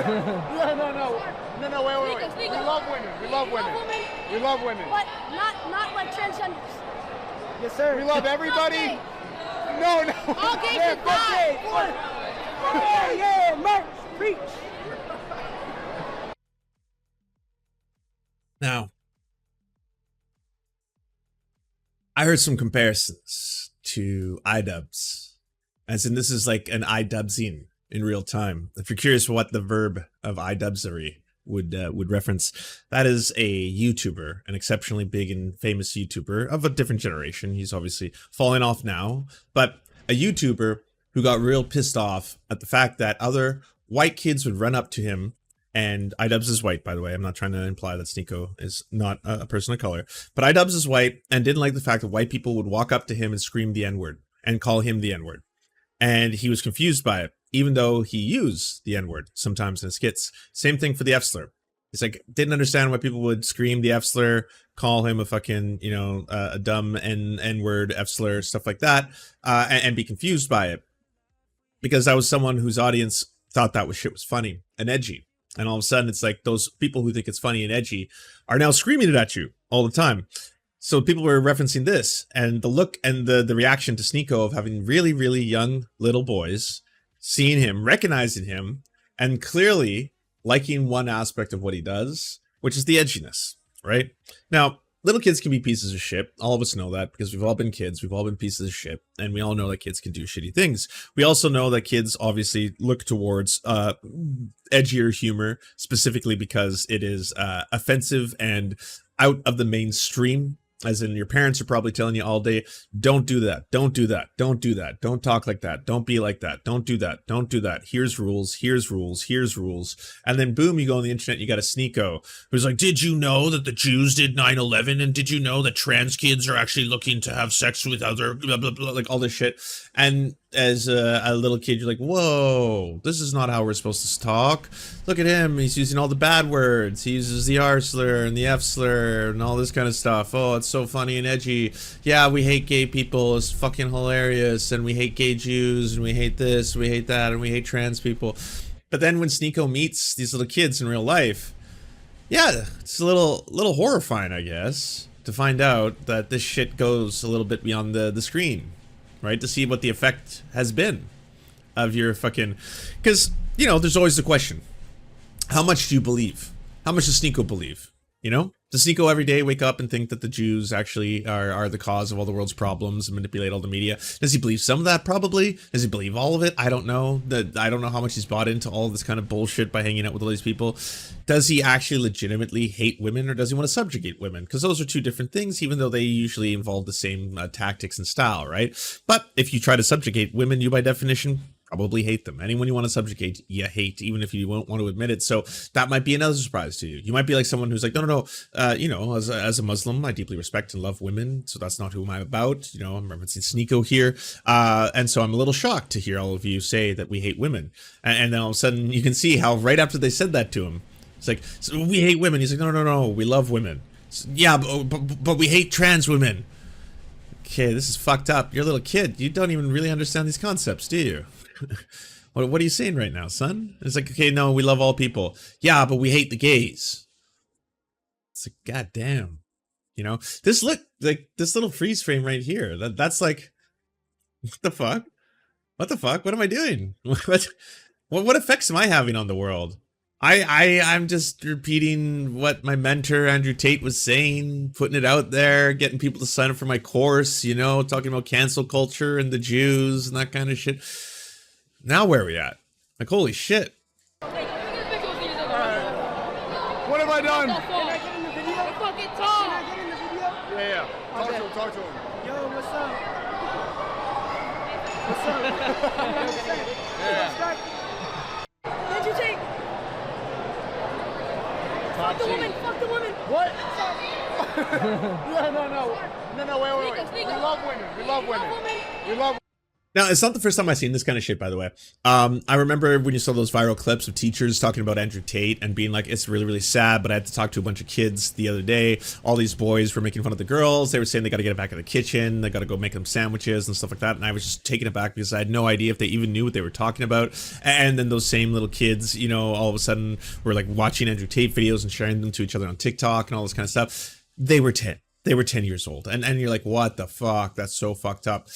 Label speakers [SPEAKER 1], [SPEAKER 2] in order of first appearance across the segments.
[SPEAKER 1] No, wait. We love women. We love women. We love women.
[SPEAKER 2] But not like transgenders.
[SPEAKER 1] Yes, sir. We love everybody. No.
[SPEAKER 2] All gays should die.
[SPEAKER 1] Yeah, merch. Preach.
[SPEAKER 3] Now, I heard some comparisons to iDubbbz, as in this is like an iDubbbzing in real time. If you're curious what the verb of iDubbbzery would reference, that is a YouTuber, an exceptionally big and famous YouTuber of a different generation. He's obviously falling off now, but a YouTuber who got real pissed off at the fact that other white kids would run up to him. And iDubbbz is white, by the way. I'm not trying to imply that Sneako is not a person of color. But iDubbbz is white and didn't like the fact that white people would walk up to him and scream the N-word and call him the N-word. And he was confused by it, even though he used the N-word sometimes in his skits. Same thing for the F-slur. He's like, didn't understand why people would scream the F-slur, call him a fucking, a dumb N-word, F-slur, stuff like that, and be confused by it. Because I was someone whose audience thought that shit was funny and edgy. And all of a sudden, it's like those people who think it's funny and edgy are now screaming it at you all the time. So people were referencing this, and the look and the reaction to Sneako of having really, really young little boys, seeing him, recognizing him, and clearly liking one aspect of what he does, which is the edginess, right? Now, little kids can be pieces of shit. All of us know that because we've all been kids. We've all been pieces of shit. And we all know that kids can do shitty things. We also know that kids obviously look towards edgier humor, specifically because it is offensive and out of the mainstream. As in, your parents are probably telling you all day, don't do that, don't do that, don't do that, don't talk like that, don't be like that, don't do that, don't do that, here's rules, here's rules, here's rules. And then boom, you go on the internet, you got a Sneako who's like, did you know that the Jews did 9/11? And did you know that trans kids are actually looking to have sex with other blah, blah, blah, like all this shit. And as a little kid, you're like, whoa, this is not how we're supposed to talk. Look at him, he's using all the bad words. He uses the R slur and the F slur and all this kind of stuff. Oh, it's so funny and edgy. Yeah, we hate gay people, it's fucking hilarious. And we hate gay Jews, and we hate this, we hate that, and we hate trans people. But then when Sneako meets these little kids in real life, yeah, it's a little horrifying, I guess, to find out that this shit goes a little bit beyond the screen. Right, to see what the effect has been of your fucking, because there's always the question: how much do you believe? How much does Sneako believe? Does Sneako every day wake up and think that the Jews actually are the cause of all the world's problems and manipulate all the media? Does he believe some of that? Probably. Does he believe all of it? I don't know. I don't know how much he's bought into all this kind of bullshit by hanging out with all these people. Does he actually legitimately hate women, or does he want to subjugate women? Because those are two different things, even though they usually involve the same tactics and style, right? But if you try to subjugate women, you by definition probably hate them. Anyone you want to subjugate, you hate, even if you won't want to admit it. So that might be another surprise to you. You might be like someone who's like, no, as a Muslim, I deeply respect and love women, so that's not who I'm about. I'm referencing Sneako here. And so I'm a little shocked to hear all of you say that we hate women. And then all of a sudden you can see how right after they said that to him, it's like, so we hate women. He's like, no, we love women. So, yeah, but we hate trans women. Okay, this is fucked up. You're a little kid. You don't even really understand these concepts, do you? What are you saying right now, son? It's like, okay, no, we love all people. Yeah, but we hate the gays. It's like, goddamn. This little freeze frame right here. That's like, what the fuck? What the fuck? What am I doing? What effects am I having on the world? I'm just repeating what my mentor Andrew Tate was saying, putting it out there, getting people to sign up for my course, talking about cancel culture and the Jews and that kind of shit. Now where are we at? Like, holy shit.
[SPEAKER 1] What have I done?
[SPEAKER 2] Can I get in the video? Fucking talk. Can I get in the video?
[SPEAKER 1] Yeah. Talk to him.
[SPEAKER 2] Yo, what's up? What's up?
[SPEAKER 1] Yeah.
[SPEAKER 2] What'd you take? Fuck the woman. Fuck the woman.
[SPEAKER 1] What? No, wait. We love women. We love women. We love
[SPEAKER 3] Now, it's not the first time I've seen this kind of shit, by the way. I remember when you saw those viral clips of teachers talking about Andrew Tate and being like, it's really, really sad, but I had to talk to a bunch of kids the other day. All these boys were making fun of the girls. They were saying they got to get it back in the kitchen. They got to go make them sandwiches and stuff like that. And I was just taken aback because I had no idea if they even knew what they were talking about. And then those same little kids, you know, all of a sudden were like watching Andrew Tate videos and sharing them to each other on TikTok and all this kind of stuff. They were 10. They were 10 years old. And you're like, what the fuck? That's so fucked up.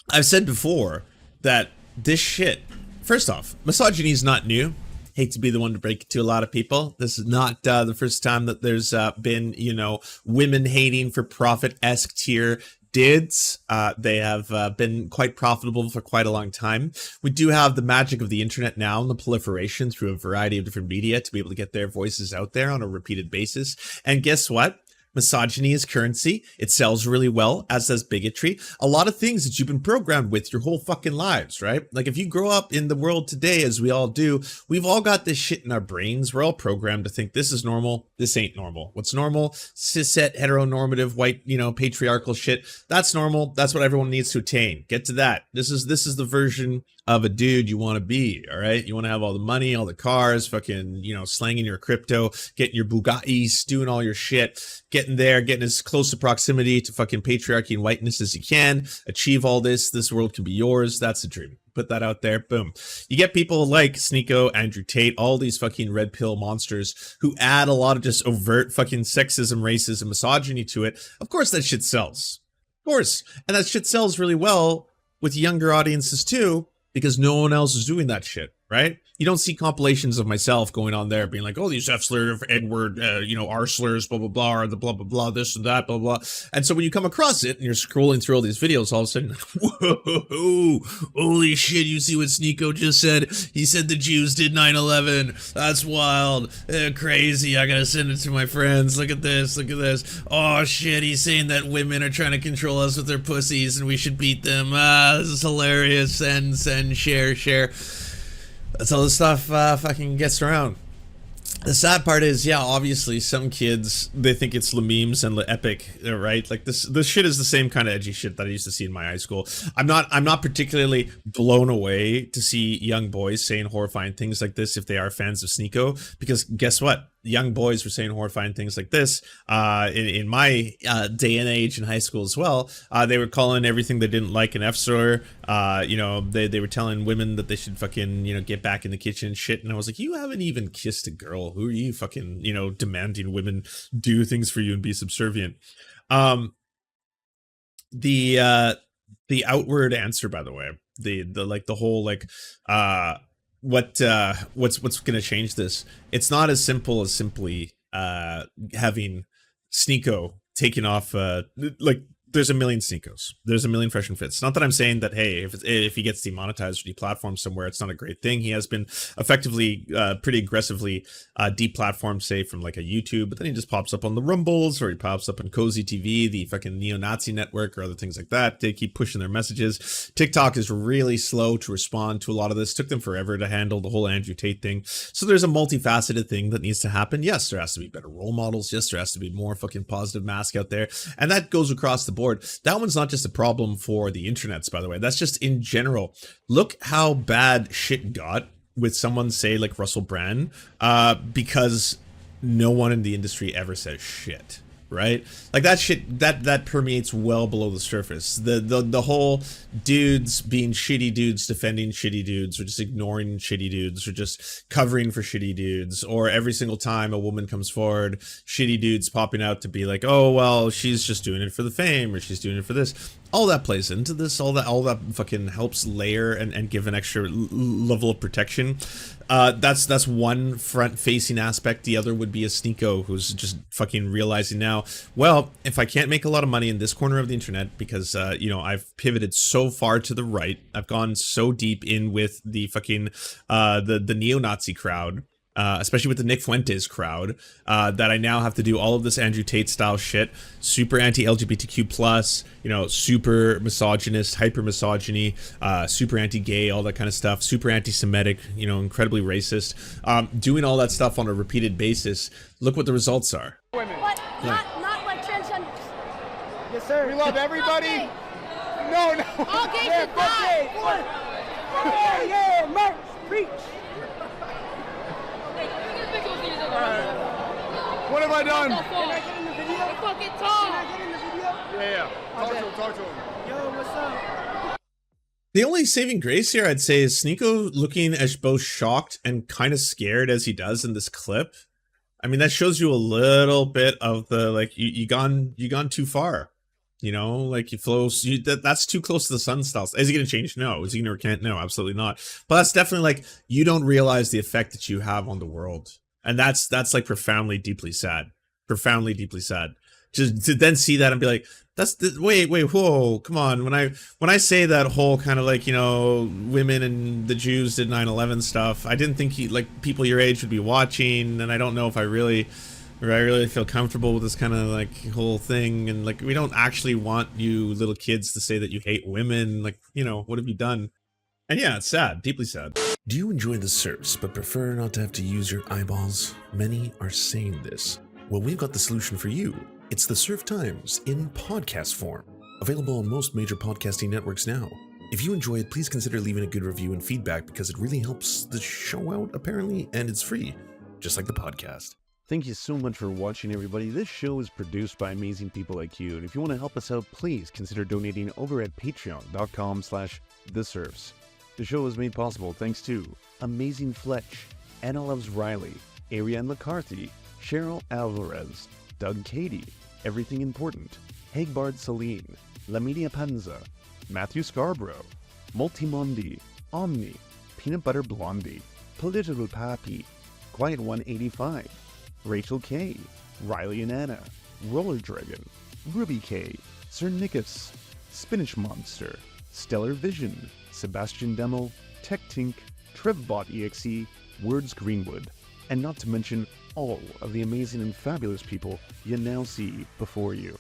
[SPEAKER 3] I've said before that this shit, first off, misogyny is not new. Hate to be the one to break it to a lot of people. This is not the first time that there's been, you know, women hating for profit-esque tier dids. They have been quite profitable for quite a long time. We do have the magic of the internet now and the proliferation through a variety of different media to be able to get their voices out there on a repeated basis. And guess what? Misogyny is currency. It sells really well, as does bigotry. A lot of things that you've been programmed with your whole fucking lives, right? Like if you grow up in the world today, as we all do, we've all got this shit in our brains. We're all programmed to think this is normal. This ain't normal. What's normal? Cishet, heteronormative, white, you know, patriarchal shit. That's normal. That's what everyone needs to attain. Get to that. This is the version of a dude you want to be, all right? You want to have all the money, all the cars, fucking, you know, slanging your crypto, getting your Bugattis, doing all your shit, getting there, getting as close to proximity to fucking patriarchy and whiteness as you can, achieve all this. This world can be yours. That's the dream. Put that out there. Boom. You get people like Sneako, Andrew Tate, all these fucking red pill monsters who add a lot of just overt fucking sexism, racism, misogyny to it. Of course, that shit sells. Of course. And that shit sells really well with younger audiences too, because no one else is doing that shit, right? You don't see compilations of myself going on there being like, oh, these F slur, N-word, you know, R slurs, blah, blah, blah, or the blah, blah, blah, this and that, blah, blah. And so when you come across it and you're scrolling through all these videos, all of a sudden, whoa, holy shit, you see what Sneako just said? He said the Jews did 9/11. That's wild. Crazy. I gotta send it to my friends. Look at this. Look at this. Oh, shit, he's saying that women are trying to control us with their pussies and we should beat them. This is hilarious. Send, share. That's how this stuff fucking gets around. The sad part is, yeah, obviously some kids, they think it's the memes and the epic, right? Like this shit is the same kind of edgy shit that I used to see in my high school. I'm not particularly blown away to see young boys saying horrifying things like this if they are fans of Sneako, because guess what? Young boys were saying horrifying things like this in my day and age in high school as well. They were calling everything they didn't like an F-slur. You know, they were telling women that they should fucking, you know, get back in the kitchen and shit. And I was like, you haven't even kissed a girl. Who are you fucking, you know, demanding women do things for you and be subservient? The outward answer, by the way, the whole like what's going to change this? It's not as simple as simply having Sneako taking off like there's a million Sneakos. There's a million Fresh and Fits. Not that I'm saying that, hey, if he gets demonetized or deplatformed somewhere, it's not a great thing. He has been effectively pretty aggressively deplatformed, say, from like a YouTube, but then he just pops up on the Rumbles or he pops up on Cozy TV, the fucking neo-Nazi network, or other things like that. They keep pushing their messages. TikTok is really slow to respond to a lot of this. Took them forever to handle the whole Andrew Tate thing. So there's a multifaceted thing that needs to happen. Yes, there has to be better role models. Yes, there has to be more fucking positive mask out there. And that goes across the board. That one's not just a problem for the internets, by the way. That's just in general. Look how bad shit got with someone, say, like Russell Brand, because no one in the industry ever says shit, right? Like that shit, that permeates well below the surface. The whole dudes being shitty dudes defending shitty dudes, or just ignoring shitty dudes, or just covering for shitty dudes, or every single time a woman comes forward, shitty dudes popping out to be like, oh well, she's just doing it for the fame, or she's doing it for this. All that plays into this. All that fucking helps layer and give an extra level of protection. That's one front-facing aspect. The other would be a Sneako who's just fucking realizing now, well, if I can't make a lot of money in this corner of the internet because you know, I've pivoted so far to the right, I've gone so deep in with the fucking the neo-Nazi crowd, especially with the Nick Fuentes crowd, that I now have to do all of this Andrew Tate style shit, super anti-LGBTQ plus, you know, super misogynist, hyper misogyny, super anti-gay, all that kind of stuff, super anti-Semitic, you know, incredibly racist, doing all that stuff on a repeated basis. Look what the results are.
[SPEAKER 2] But not like transgenders.
[SPEAKER 1] Yes, sir. We love everybody. No.
[SPEAKER 2] All gangsters die. Yeah, merch, preach.
[SPEAKER 1] What have I done?
[SPEAKER 2] Can I get in the video? Fucking Tom. Can I get in the video?
[SPEAKER 1] Yeah. Talk to him.
[SPEAKER 2] Yo, what's up?
[SPEAKER 3] The only saving grace here, I'd say, is Sneako looking as both shocked and kind of scared as he does in this clip. I mean, that shows you a little bit of the, like, you gone too far. You know, like that's too close to the sun styles. Is he going to change? No. Is he going to recant? No, absolutely not. But that's definitely like, you don't realize the effect that you have on the world. And that's like profoundly, deeply sad. Profoundly, deeply sad. Just to then see that and be like, wait, whoa, come on. When I say that whole kind of like, you know, women and the Jews did 9/11 stuff, I didn't think people your age would be watching, and I don't know if I really feel comfortable with this kind of like whole thing. And like, we don't actually want you little kids to say that you hate women. Like, you know, what have you done? And yeah, it's sad, deeply sad. Do you enjoy the Serfs but prefer not to have to use your eyeballs? Many are saying this. Well, we've got the solution for you. It's the Serf Times in podcast form, available on most major podcasting networks now. If you enjoy it, please consider leaving a good review and feedback, because it really helps the show out, apparently, and it's free, just like the podcast.
[SPEAKER 4] Thank you so much for watching, everybody. This show is produced by amazing people like you, and if you want to help us out, please consider donating over at patreon.com/theserfs. The show is made possible thanks to Amazing Fletch, Anna Loves Riley, Ariane McCarthy, Cheryl Alvarez, Doug Cady, Everything Important, Hagbard Celine, Lamidia Panza, Matthew Scarborough, Multimondi, Omni, Peanut Butter Blondie, Political Pappy, Quiet 185, Rachel K, Riley and Anna, Roller Dragon, Ruby K, Sir Nickus, Spinach Monster, Stellar Vision, Sebastian Demo, Tech Tink, Trevbot EXE, Words Greenwood, and not to mention all of the amazing and fabulous people you now see before you.